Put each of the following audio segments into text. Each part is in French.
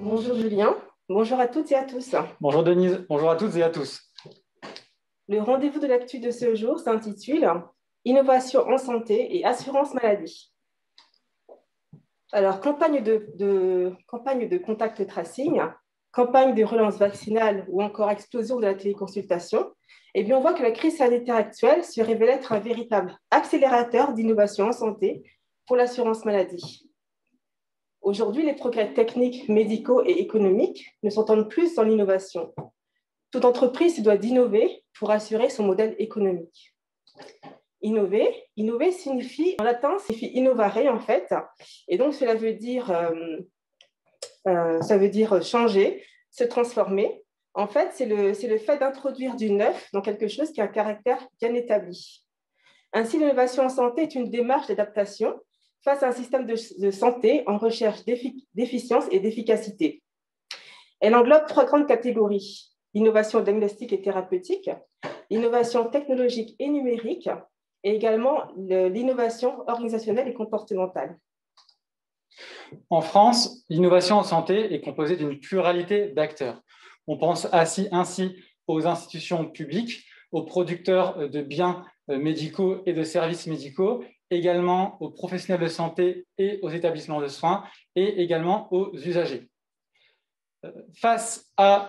Bonjour Julien, bonjour à toutes et à tous. Bonjour Denise, bonjour à toutes et à tous. Le rendez-vous de l'actu de ce jour s'intitule Innovation en santé et assurance maladie. Alors, campagne de contact tracing, campagne de relance vaccinale ou encore explosion de la téléconsultation, eh bien, on voit que la crise sanitaire actuelle se révèle être un véritable accélérateur d'innovation en santé pour l'assurance maladie. Aujourd'hui, les progrès techniques, médicaux et économiques ne s'entendent plus dans l'innovation. Toute entreprise doit innover pour assurer son modèle économique. Innover signifie, en latin, signifie innovare en fait, et donc cela veut dire changer, se transformer. En fait, c'est le fait d'introduire du neuf dans quelque chose qui a un caractère bien établi. Ainsi, l'innovation en santé est une démarche d'adaptation face à un système de santé en recherche d'efficience et d'efficacité. Elle englobe trois grandes catégories: l'innovation diagnostique et thérapeutique, l'innovation technologique et numérique, et également l'innovation organisationnelle et comportementale. En France, l'innovation en santé est composée d'une pluralité d'acteurs. On pense ainsi aux institutions publiques, aux producteurs de biens médicaux et de services médicaux, également aux professionnels de santé et aux établissements de soins, et également aux usagers. Face à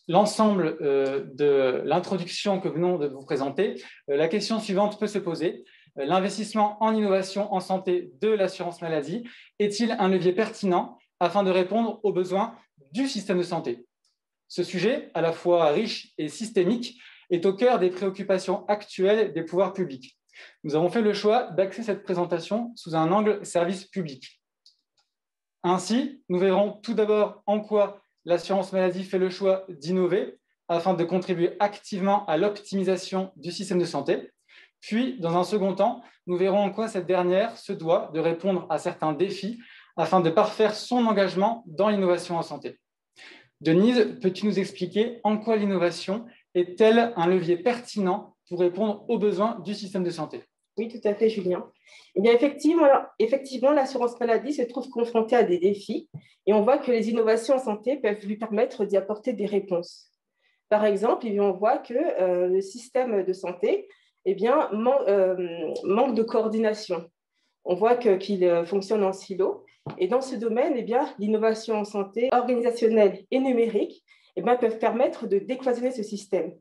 l'ensemble de l'introduction que venons de vous présenter, la question suivante peut se poser. L'investissement en innovation en santé de l'assurance maladie est-il un levier pertinent afin de répondre aux besoins du système de santé? Ce sujet, à la fois riche et systémique, est au cœur des préoccupations actuelles des pouvoirs publics. Nous avons fait le choix d'axer cette présentation sous un angle service public. Ainsi, nous verrons tout d'abord en quoi l'assurance maladie fait le choix d'innover afin de contribuer activement à l'optimisation du système de santé. Puis, dans un second temps, nous verrons en quoi cette dernière se doit de répondre à certains défis afin de parfaire son engagement dans l'innovation en santé. Denise, peux-tu nous expliquer en quoi l'innovation est-elle un levier pertinent pour répondre aux besoins du système de santé? Oui, tout à fait, Julien. Eh bien, effectivement, l'assurance maladie se trouve confrontée à des défis et on voit que les innovations en santé peuvent lui permettre d'y apporter des réponses. Par exemple, on voit que le système de santé manque de coordination. On voit qu'il fonctionne en silo. Et dans ce domaine, l'innovation en santé organisationnelle et numérique peuvent permettre de décloisonner ce système.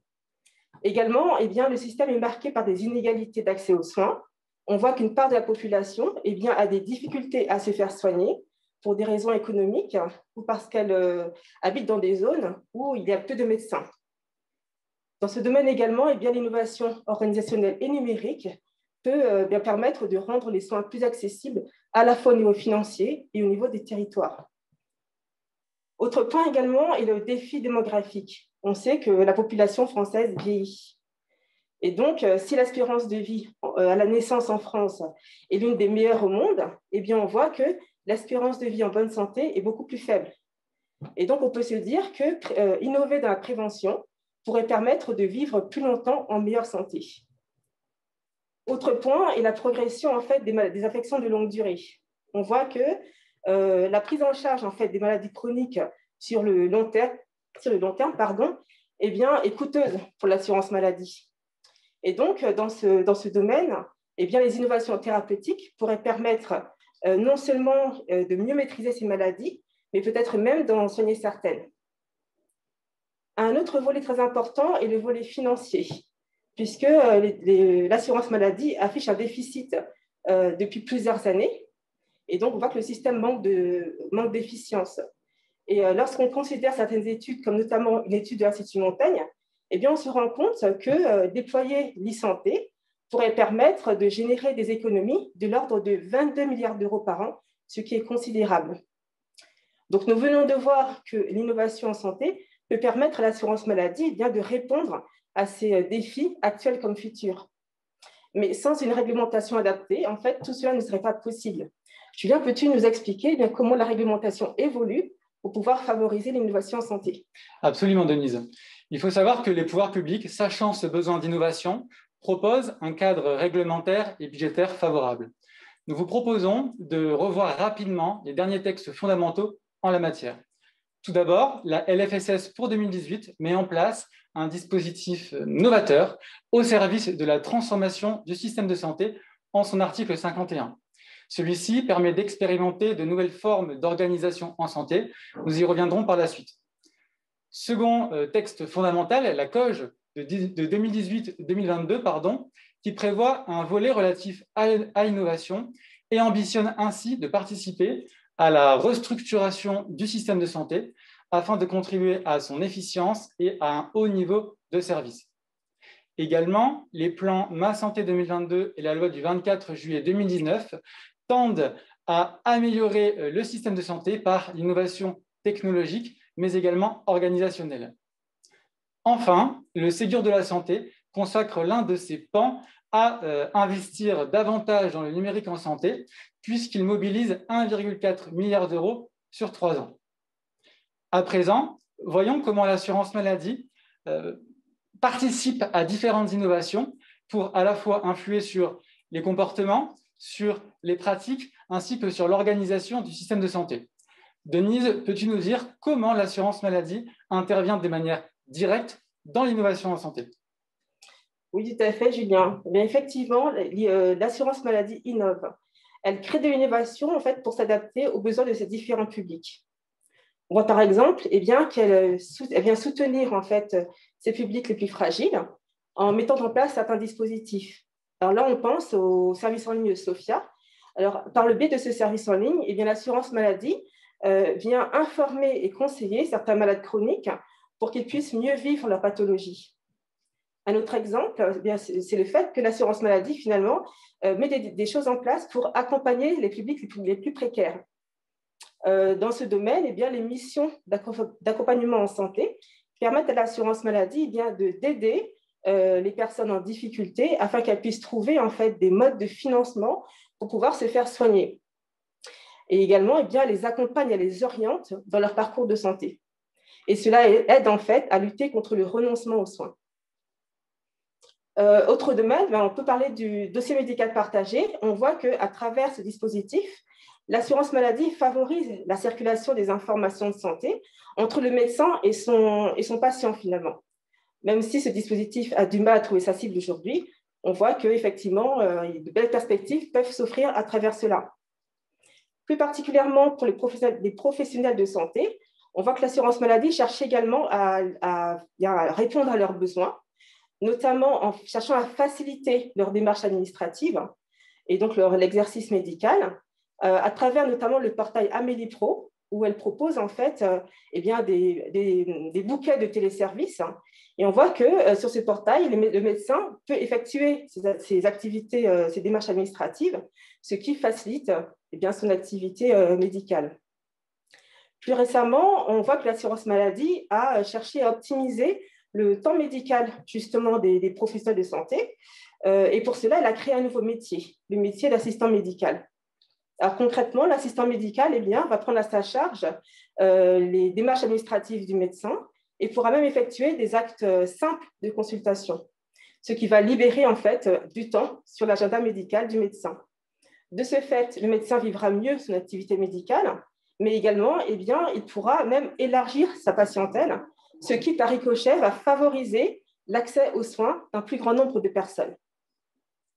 Également, le système est marqué par des inégalités d'accès aux soins. On voit qu'une part de la population a des difficultés à se faire soigner pour des raisons économiques ou parce qu'elle habite dans des zones où il y a peu de médecins. Dans ce domaine également, l'innovation organisationnelle et numérique peut permettre de rendre les soins plus accessibles à la fois au niveau financier et au niveau des territoires. Autre point également est le défi démographique. On sait que la population française vieillit. Et donc, si l'espérance de vie à la naissance en France est l'une des meilleures au monde, on voit que l'espérance de vie en bonne santé est beaucoup plus faible. Et donc, on peut se dire que innover dans la prévention pourrait permettre de vivre plus longtemps en meilleure santé. Autre point est la progression des affections de longue durée. On voit que la prise en charge des maladies chroniques sur le long terme, est coûteuse pour l'assurance maladie. Et donc, dans ce domaine, les innovations thérapeutiques pourraient permettre non seulement de mieux maîtriser ces maladies, mais peut-être même d'en soigner certaines. Un autre volet très important est le volet financier, puisque l'assurance maladie affiche un déficit depuis plusieurs années. Et donc, on voit que le système manque d'efficience. Et lorsqu'on considère certaines études, comme notamment une étude de l'Institut Montaigne, on se rend compte que déployer l'e-santé pourrait permettre de générer des économies de l'ordre de 22 milliards d'euros par an, ce qui est considérable. Donc, nous venons de voir que l'innovation en santé peut permettre à l'assurance maladie de répondre à ces défis actuels comme futurs. Mais sans une réglementation adaptée, en fait, tout cela ne serait pas possible. Julien, peux-tu nous expliquer comment la réglementation évolue pour pouvoir favoriser l'innovation en santé? Absolument, Denise. Il faut savoir que les pouvoirs publics, sachant ce besoin d'innovation, proposent un cadre réglementaire et budgétaire favorable. Nous vous proposons de revoir rapidement les derniers textes fondamentaux en la matière. Tout d'abord, la LFSS pour 2018 met en place un dispositif novateur au service de la transformation du système de santé en son article 51. Celui-ci permet d'expérimenter de nouvelles formes d'organisation en santé. Nous y reviendrons par la suite. Second texte fondamental, la COG de 2018-2022, qui prévoit un volet relatif à l'innovation et ambitionne ainsi de participer à la restructuration du système de santé afin de contribuer à son efficience et à un haut niveau de service. Également, les plans Ma Santé 2022 et la loi du 24 juillet 2019 tendent à améliorer le système de santé par l'innovation technologique, mais également organisationnelle. Enfin, le Ségur de la santé consacre l'un de ses pans à investir davantage dans le numérique en santé, puisqu'il mobilise 1,4 milliard d'euros sur 3 ans. À présent, voyons comment l'assurance maladie participe à différentes innovations pour à la fois influer sur les comportements, sur les pratiques, ainsi que sur l'organisation du système de santé. Denise, peux-tu nous dire comment l'assurance maladie intervient de manière directe dans l'innovation en santé? Oui, tout à fait, Julien. Mais effectivement, l'assurance maladie innove. Elle crée de l'innovation en fait, pour s'adapter aux besoins de ses différents publics. On voit par exemple qu'elle vient soutenir en fait, ces publics les plus fragiles en mettant en place certains dispositifs. Alors là, on pense au service en ligne Sophia. Alors, par le biais de ce service en ligne, l'assurance maladie vient informer et conseiller certains malades chroniques pour qu'ils puissent mieux vivre leur pathologie. Un autre exemple, c'est le fait que l'assurance maladie, finalement, met des choses en place pour accompagner les publics les plus précaires. Dans ce domaine, les missions d'accompagnement en santé permettent à l'assurance maladie d'aider les personnes en difficulté afin qu'elles puissent trouver en fait, des modes de financement pour pouvoir se faire soigner. Et également, elle les accompagne, elle les oriente dans leur parcours de santé. Et cela aide en fait à lutter contre le renoncement aux soins. Autre domaine, on peut parler du dossier médical partagé. On voit qu'à travers ce dispositif, l'assurance maladie favorise la circulation des informations de santé entre le médecin et son patient finalement. Même si ce dispositif a du mal à trouver sa cible aujourd'hui, on voit qu'effectivement, de belles perspectives peuvent s'offrir à travers cela. Plus particulièrement pour les professionnels de santé, on voit que l'assurance maladie cherche également à répondre à leurs besoins, notamment en cherchant à faciliter leur démarche administrative et donc l'exercice médical, à travers notamment le portail Amélie Pro, où elle propose en fait des bouquets de téléservices. Et on voit que sur ce portail, le médecin peut effectuer ses activités, ses démarches administratives, ce qui facilite son activité médicale. Plus récemment, on voit que l'assurance maladie a cherché à optimiser le temps médical justement des professionnels de santé. Et pour cela, elle a créé un nouveau métier, le métier d'assistant médical. Alors concrètement, l'assistant médical va prendre à sa charge les démarches administratives du médecin et pourra même effectuer des actes simples de consultation, ce qui va libérer en fait du temps sur l'agenda médical du médecin. De ce fait, le médecin vivra mieux son activité médicale, mais également, il pourra même élargir sa patientèle, ce qui, par ricochet, va favoriser l'accès aux soins d'un plus grand nombre de personnes.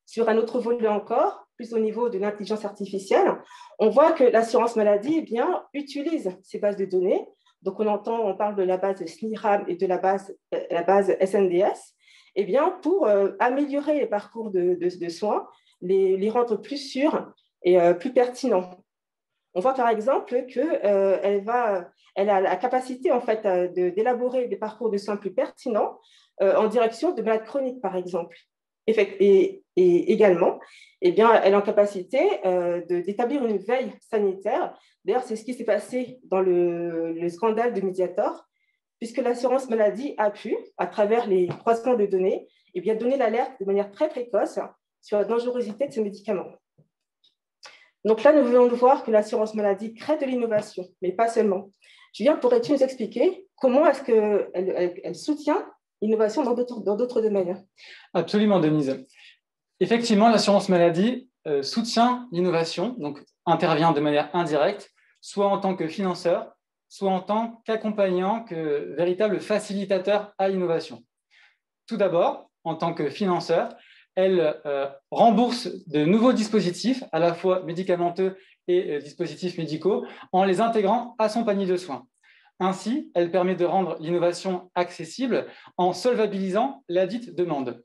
Sur un autre volet encore, plus au niveau de l'intelligence artificielle, on voit que l'assurance maladie utilise ces bases de données. Donc, on parle de la base SNIRAM et de la base SNDS, pour améliorer les parcours de soins, les rendre plus sûrs et plus pertinents. On voit par exemple qu'elle a la capacité en fait, d'élaborer des parcours de soins plus pertinents en direction de malades chroniques, par exemple. Et également, elle est en capacité d'établir une veille sanitaire. D'ailleurs, c'est ce qui s'est passé dans le scandale de Mediator, puisque l'assurance maladie a pu, à travers les croisements de données, donner l'alerte de manière très précoce sur la dangerosité de ce médicament. Donc là, nous venons de voir que l'assurance maladie crée de l'innovation, mais pas seulement. Julien, pourrais-tu nous expliquer comment est-ce qu'elle soutient l'innovation dans d'autres domaines? Absolument, Denise. Effectivement, l'assurance maladie soutient l'innovation, donc intervient de manière indirecte, soit en tant que financeur, soit en tant qu'accompagnant, que véritable facilitateur à l'innovation. Tout d'abord, en tant que financeur, elle rembourse de nouveaux dispositifs, à la fois médicamenteux et dispositifs médicaux, en les intégrant à son panier de soins. Ainsi, elle permet de rendre l'innovation accessible en solvabilisant la dite demande.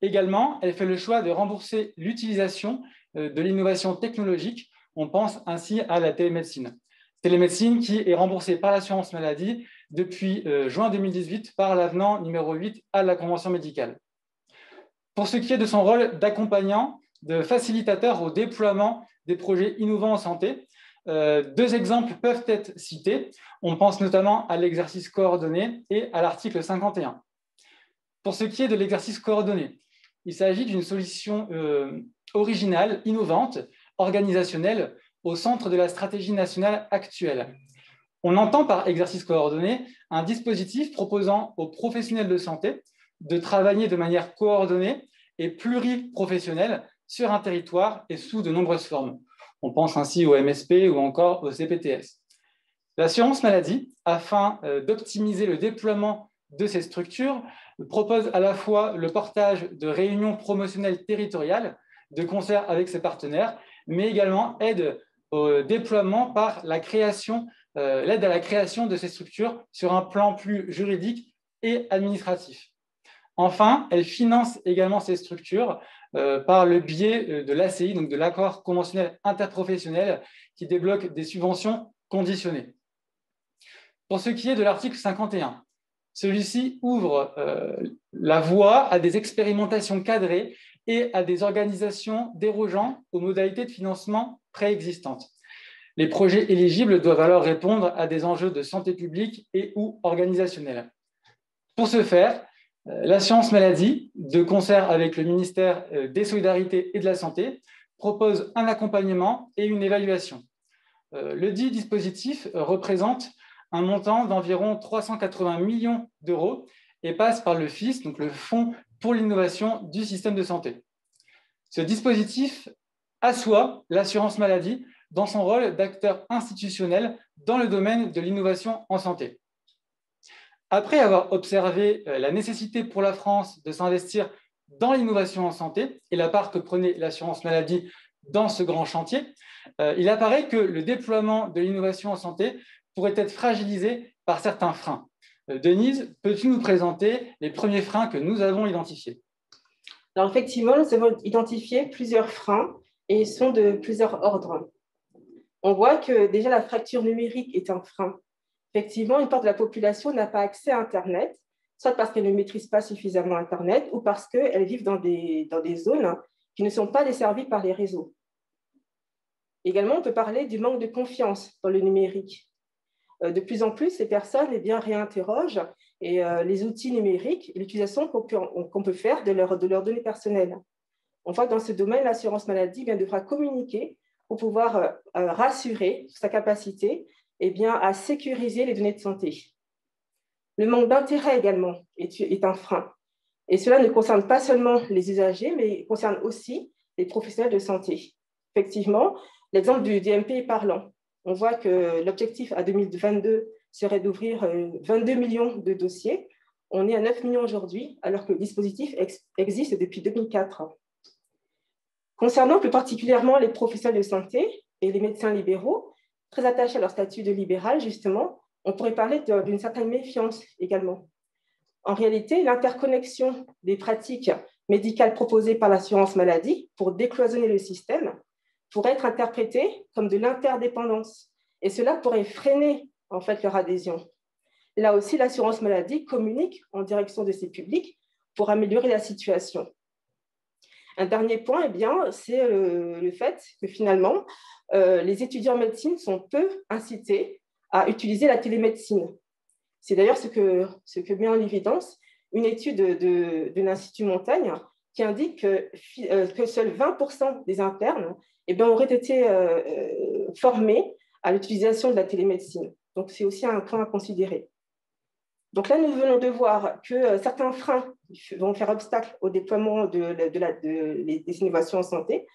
Également, elle fait le choix de rembourser l'utilisation de l'innovation technologique. On pense ainsi à la télémédecine. Télémédecine qui est remboursée par l'assurance maladie depuis juin 2018 par l'avenant numéro 8 à la convention médicale. Pour ce qui est de son rôle d'accompagnant, de facilitateur au déploiement des projets innovants en santé, deux exemples peuvent être cités. On pense notamment à l'exercice coordonné et à l'article 51. Pour ce qui est de l'exercice coordonné, il s'agit d'une solution originale, innovante, organisationnelle, au centre de la stratégie nationale actuelle. On entend par exercice coordonné un dispositif proposant aux professionnels de santé de travailler de manière coordonnée et pluriprofessionnelle sur un territoire et sous de nombreuses formes. On pense ainsi au MSP ou encore au CPTS. L'assurance maladie, afin d'optimiser le déploiement de ces structures, propose à la fois le portage de réunions promotionnelles territoriales de concert avec ses partenaires, mais également aide au déploiement par l'aide à la création de ces structures sur un plan plus juridique et administratif. Enfin, elle finance également ces structures par le biais de l'ACI, donc de l'accord conventionnel interprofessionnel, qui débloque des subventions conditionnées. Pour ce qui est de l'article 51, celui-ci ouvre la voie à des expérimentations cadrées et à des organisations dérogeant aux modalités de financement préexistantes. Les projets éligibles doivent alors répondre à des enjeux de santé publique et ou organisationnels. Pour ce faire, l'assurance maladie, de concert avec le ministère des Solidarités et de la Santé, propose un accompagnement et une évaluation. Le dit dispositif représente un montant d'environ 380 millions d'euros et passe par le FIS, donc le Fonds pour l'innovation du système de santé. Ce dispositif assoit l'assurance maladie dans son rôle d'acteur institutionnel dans le domaine de l'innovation en santé. Après avoir observé la nécessité pour la France de s'investir dans l'innovation en santé et la part que prenait l'assurance maladie dans ce grand chantier, il apparaît que le déploiement de l'innovation en santé pourrait être fragilisé par certains freins. Denise, peux-tu nous présenter les premiers freins que nous avons identifiés? Alors effectivement, nous avons identifié plusieurs freins et ils sont de plusieurs ordres. On voit que déjà la fracture numérique est un frein. Effectivement, une part de la population n'a pas accès à Internet, soit parce qu'elle ne maîtrise pas suffisamment Internet ou parce qu'elles vivent dans des zones qui ne sont pas desservies par les réseaux. Également, on peut parler du manque de confiance dans le numérique. De plus en plus, ces personnes réinterrogent les outils numériques et l'utilisation qu'on peut faire de leurs données personnelles. On voit que dans ce domaine, l'assurance maladie devra communiquer pour pouvoir rassurer sa capacité à sécuriser les données de santé. Le manque d'intérêt également est un frein. Et cela ne concerne pas seulement les usagers, mais concerne aussi les professionnels de santé. Effectivement, l'exemple du DMP est parlant. On voit que l'objectif à 2022 serait d'ouvrir 22 millions de dossiers. On est à 9 millions aujourd'hui, alors que le dispositif existe depuis 2004. Concernant plus particulièrement les professionnels de santé et les médecins libéraux, très attachés à leur statut de libéral, justement, on pourrait parler d'une certaine méfiance également. En réalité, l'interconnexion des pratiques médicales proposées par l'assurance maladie pour décloisonner le système pourrait être interprétée comme de l'interdépendance et cela pourrait freiner en fait leur adhésion. Là aussi, l'assurance maladie communique en direction de ses publics pour améliorer la situation. Un dernier point, c'est le fait que finalement, les étudiants en médecine sont peu incités à utiliser la télémédecine. C'est d'ailleurs ce que met en évidence une étude de l'Institut Montaigne qui indique que seuls 20% des internes auraient été formés à l'utilisation de la télémédecine. Donc, c'est aussi un point à considérer. Donc là, nous venons de voir que certains freins vont faire obstacle au déploiement des innovations en santé,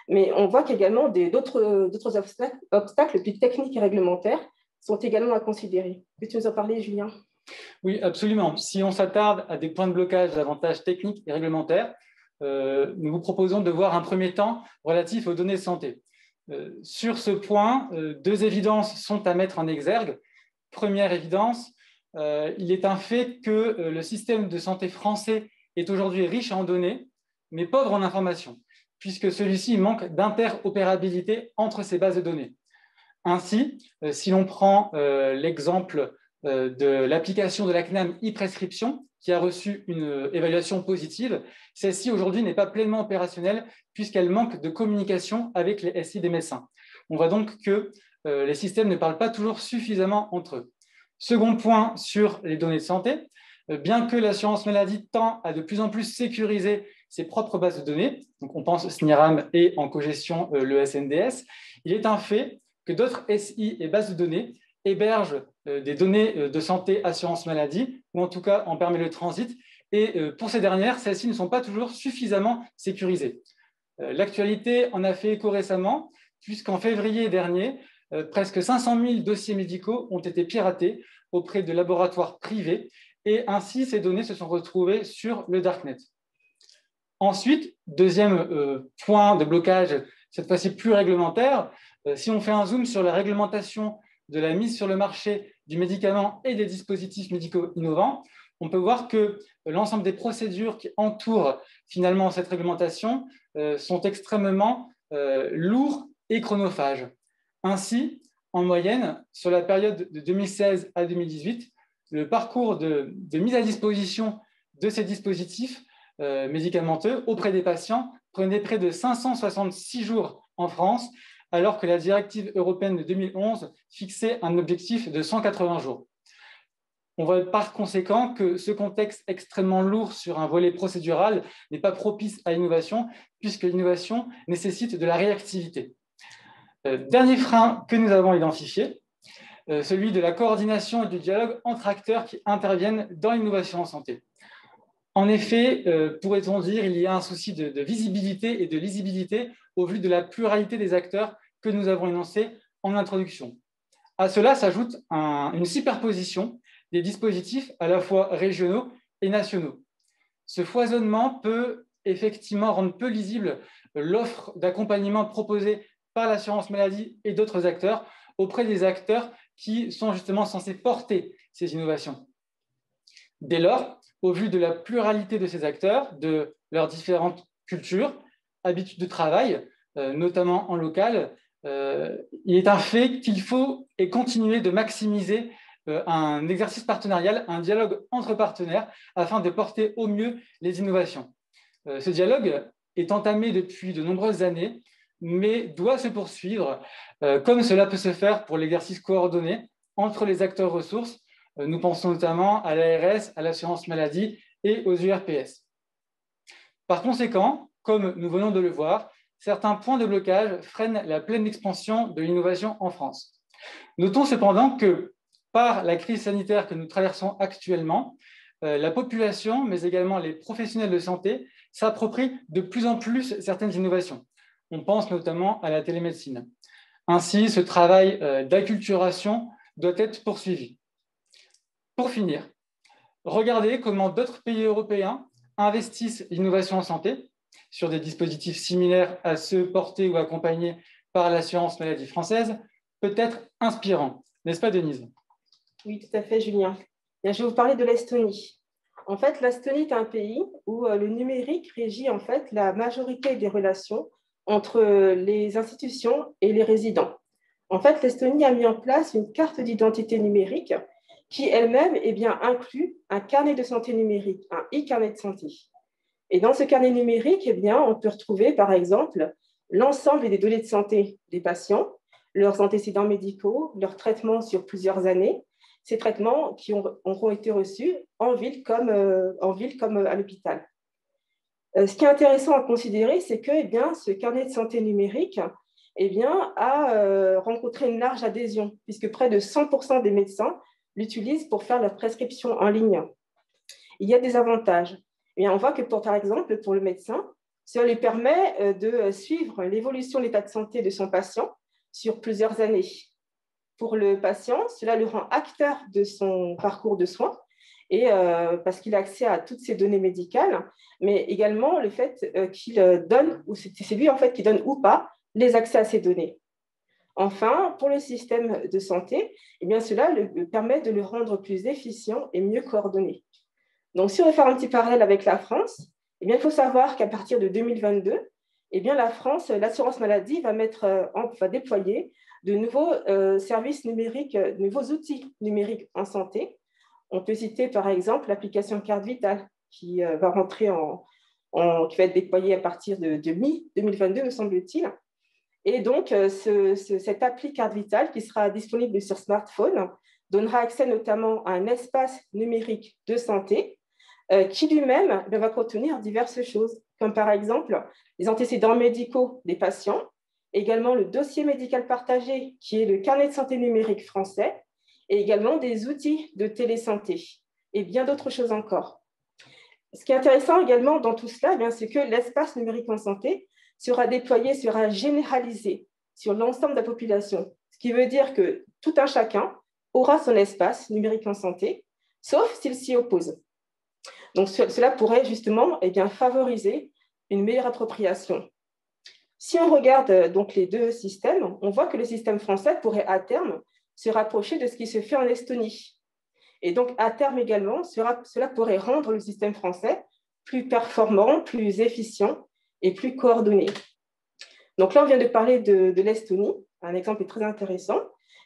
mais on voit qu'également d'autres obstacles plus techniques et réglementaires sont également à considérer. Peux-tu nous en parler, Julien? Oui, absolument. Si on s'attarde à des points de blocage davantage techniques et réglementaires, nous vous proposons de voir un premier temps relatif aux données de santé. Sur ce point, deux évidences sont à mettre en exergue. Première évidence, il est un fait que le système de santé français est aujourd'hui riche en données, mais pauvre en informations, puisque celui-ci manque d'interopérabilité entre ces bases de données. Ainsi, si l'on prend l'exemple de l'application de la CNAM e-prescription, qui a reçu une évaluation positive, celle-ci aujourd'hui n'est pas pleinement opérationnelle puisqu'elle manque de communication avec les SI des médecins. On voit donc que les systèmes ne parlent pas toujours suffisamment entre eux. Second point sur les données de santé, bien que l'assurance maladie tend à de plus en plus sécuriser ses propres bases de données, donc on pense SNIRAM et en cogestion le SNDS, il est un fait que d'autres SI et bases de données hébergent des données de santé assurance maladie, ou en tout cas en permet le transit, et pour ces dernières, celles-ci ne sont pas toujours suffisamment sécurisées. L'actualité en a fait écho récemment, puisqu'en février dernier, presque 500 000 dossiers médicaux ont été piratés auprès de laboratoires privés, et ainsi ces données se sont retrouvées sur le Darknet. Ensuite, deuxième point de blocage, cette fois-ci plus réglementaire, si on fait un zoom sur la réglementation de la mise sur le marché du médicament et des dispositifs médicaux innovants, on peut voir que l'ensemble des procédures qui entourent finalement cette réglementation sont extrêmement lourds et chronophages. Ainsi, en moyenne, sur la période de 2016 à 2018, le parcours de mise à disposition de ces dispositifs médicamenteux auprès des patients prenait près de 566 jours en France, alors que la directive européenne de 2011 fixait un objectif de 180 jours. On voit par conséquent que ce contexte extrêmement lourd sur un volet procédural n'est pas propice à l'innovation, puisque l'innovation nécessite de la réactivité. Dernier frein que nous avons identifié, celui de la coordination et du dialogue entre acteurs qui interviennent dans l'innovation en santé. En effet, pourrait-on dire, il y a un souci de visibilité et de lisibilité au vu de la pluralité des acteurs que nous avons énoncés en introduction. À cela s'ajoute une superposition des dispositifs à la fois régionaux et nationaux. Ce foisonnement peut effectivement rendre peu lisible l'offre d'accompagnement proposée par l'assurance maladie et d'autres acteurs auprès des acteurs qui sont justement censés porter ces innovations. Dès lors, au vu de la pluralité de ces acteurs, de leurs différentes cultures, habitudes de travail, notamment en local, il est un fait qu'il faut continuer de maximiser un exercice partenarial, un dialogue entre partenaires afin de porter au mieux les innovations. Ce dialogue est entamé depuis de nombreuses années, mais doit se poursuivre comme cela peut se faire pour l'exercice coordonné entre les acteurs ressources. Nous pensons notamment à l'ARS, à l'assurance maladie et aux URPS. Par conséquent, comme nous venons de le voir, certains points de blocage freinent la pleine expansion de l'innovation en France. Notons cependant que, par la crise sanitaire que nous traversons actuellement, la population, mais également les professionnels de santé, s'approprient de plus en plus certaines innovations. On pense notamment à la télémédecine. Ainsi, ce travail d'acculturation doit être poursuivi. Pour finir, regardez comment d'autres pays européens investissent l'innovation en santé sur des dispositifs similaires à ceux portés ou accompagnés par l'assurance maladie française, peut être inspirant. N'est-ce pas, Denise? Oui, tout à fait, Julien. Bien, je vais vous parler de l'Estonie. En fait, l'Estonie est un pays où le numérique régit en fait la majorité des relations entre les institutions et les résidents. En fait, l'Estonie a mis en place une carte d'identité numérique qui elle-même inclut un carnet de santé numérique, un e-carnet de santé. Et dans ce carnet numérique, on peut retrouver par exemple l'ensemble des données de santé des patients, leurs antécédents médicaux, leurs traitements sur plusieurs années, ces traitements qui auront été reçus en ville comme à l'hôpital. Ce qui est intéressant à considérer, c'est que ce carnet de santé numérique a rencontré une large adhésion, puisque près de 100% des médecins l'utilisent pour faire leur prescription en ligne. Il y a des avantages. On voit que, par exemple, pour le médecin, cela lui permet de suivre l'évolution de l'état de santé de son patient sur plusieurs années. pour le patient, cela le rend acteur de son parcours de soins, et parce qu'il a accès à toutes ces données médicales, mais également le fait qu'il donne, ou c'est lui en fait qui donne ou pas les accès à ces données. Enfin, pour le système de santé, eh bien, cela permet de le rendre plus efficient et mieux coordonné. Donc, si on veut faire un petit parallèle avec la France, eh bien, il faut savoir qu'à partir de 2022, eh bien, la France, l'assurance maladie va déployer de nouveaux services numériques, de nouveaux outils numériques en santé. On peut citer par exemple l'application Carte Vitale qui va qui va être déployée à partir de mi-2022, me semble-t-il. Et donc, cette appli Carte Vitale qui sera disponible sur smartphone donnera accès notamment à un espace numérique de santé qui lui-même va contenir diverses choses, comme par exemple les antécédents médicaux des patients, également le dossier médical partagé qui est le carnet de santé numérique français, et également des outils de télésanté et bien d'autres choses encore. Ce qui est intéressant également dans tout cela, c'est que l'espace numérique en santé sera déployé, sera généralisé sur l'ensemble de la population, ce qui veut dire que tout un chacun aura son espace numérique en santé, sauf s'il s'y oppose. Donc, cela pourrait justement favoriser une meilleure appropriation. Si on regarde donc les deux systèmes, on voit que le système français pourrait à terme se rapprocher de ce qui se fait en Estonie. Et donc, à terme également, cela pourrait rendre le système français plus performant, plus efficient et plus coordonné. Donc là, on vient de parler de l'Estonie, un exemple très intéressant,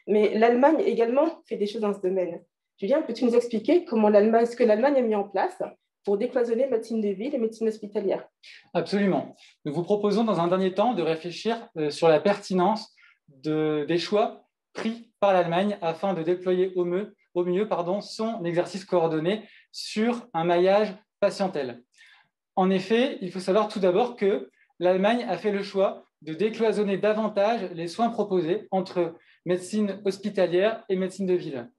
mais l'Allemagne également fait des choses dans ce domaine. Julien, peux-tu nous expliquer ce que l'Allemagne a mis en place pour décloisonner médecine de ville et médecine hospitalière? Absolument. Nous vous proposons dans un dernier temps de réfléchir sur la pertinence des choix pris par l'Allemagne afin de déployer au mieux son exercice coordonné sur un maillage patientèle. En effet, il faut savoir tout d'abord que l'Allemagne a fait le choix de décloisonner davantage les soins proposés entre médecine hospitalière et médecine de ville.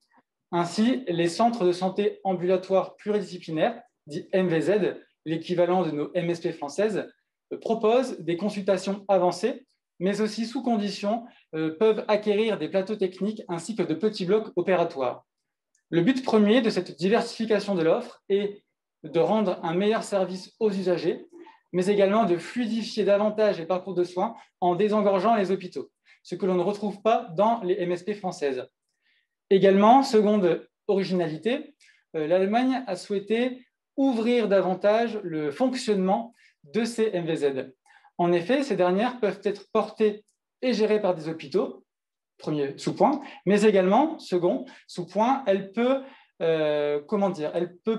Ainsi, les centres de santé ambulatoires pluridisciplinaires, dits MVZ, l'équivalent de nos MSP françaises, proposent des consultations avancées, mais aussi sous condition, peuvent acquérir des plateaux techniques ainsi que de petits blocs opératoires. Le but premier de cette diversification de l'offre est de rendre un meilleur service aux usagers, mais également de fluidifier davantage les parcours de soins en désengorgeant les hôpitaux, ce que l'on ne retrouve pas dans les MSP françaises. Également, seconde originalité, l'Allemagne a souhaité ouvrir davantage le fonctionnement de ces MVZ. En effet, ces dernières peuvent être portées et gérées par des hôpitaux, premier sous-point, mais également, second sous-point, elle peut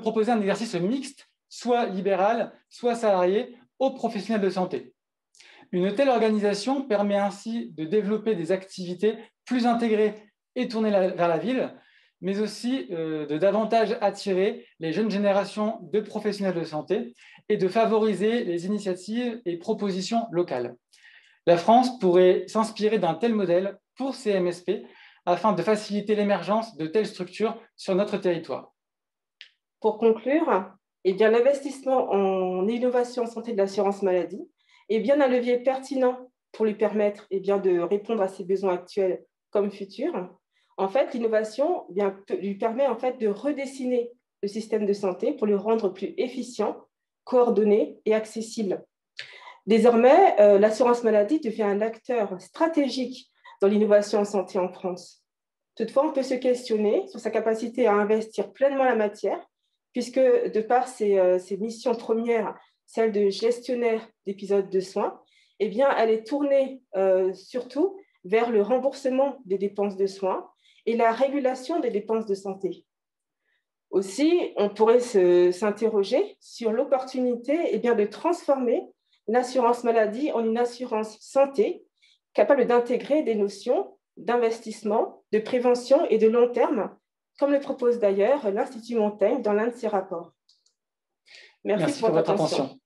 proposer un exercice mixte, soit libéral, soit salarié, aux professionnels de santé. Une telle organisation permet ainsi de développer des activités plus intégrées et tournées vers la ville, mais aussi de davantage attirer les jeunes générations de professionnels de santé et de favoriser les initiatives et propositions locales. La France pourrait s'inspirer d'un tel modèle pour ses MSP afin de faciliter l'émergence de telles structures sur notre territoire. Pour conclure, l'investissement en innovation en santé de l'assurance maladie est bien un levier pertinent pour lui permettre de répondre à ses besoins actuels comme futurs. En fait, l'innovation lui permet de redessiner le système de santé pour le rendre plus efficient, coordonné et accessible. Désormais, l'assurance maladie devient un acteur stratégique dans l'innovation en santé en France. Toutefois, on peut se questionner sur sa capacité à investir pleinement la matière, puisque de par ses missions premières, celle de gestionnaire d'épisodes de soins, elle est tournée surtout vers le remboursement des dépenses de soins et la régulation des dépenses de santé. Aussi, on pourrait s'interroger sur l'opportunité de transformer l'assurance maladie en une assurance santé capable d'intégrer des notions d'investissement, de prévention et de long terme, comme le propose d'ailleurs l'Institut Montaigne dans l'un de ses rapports. Merci pour votre attention.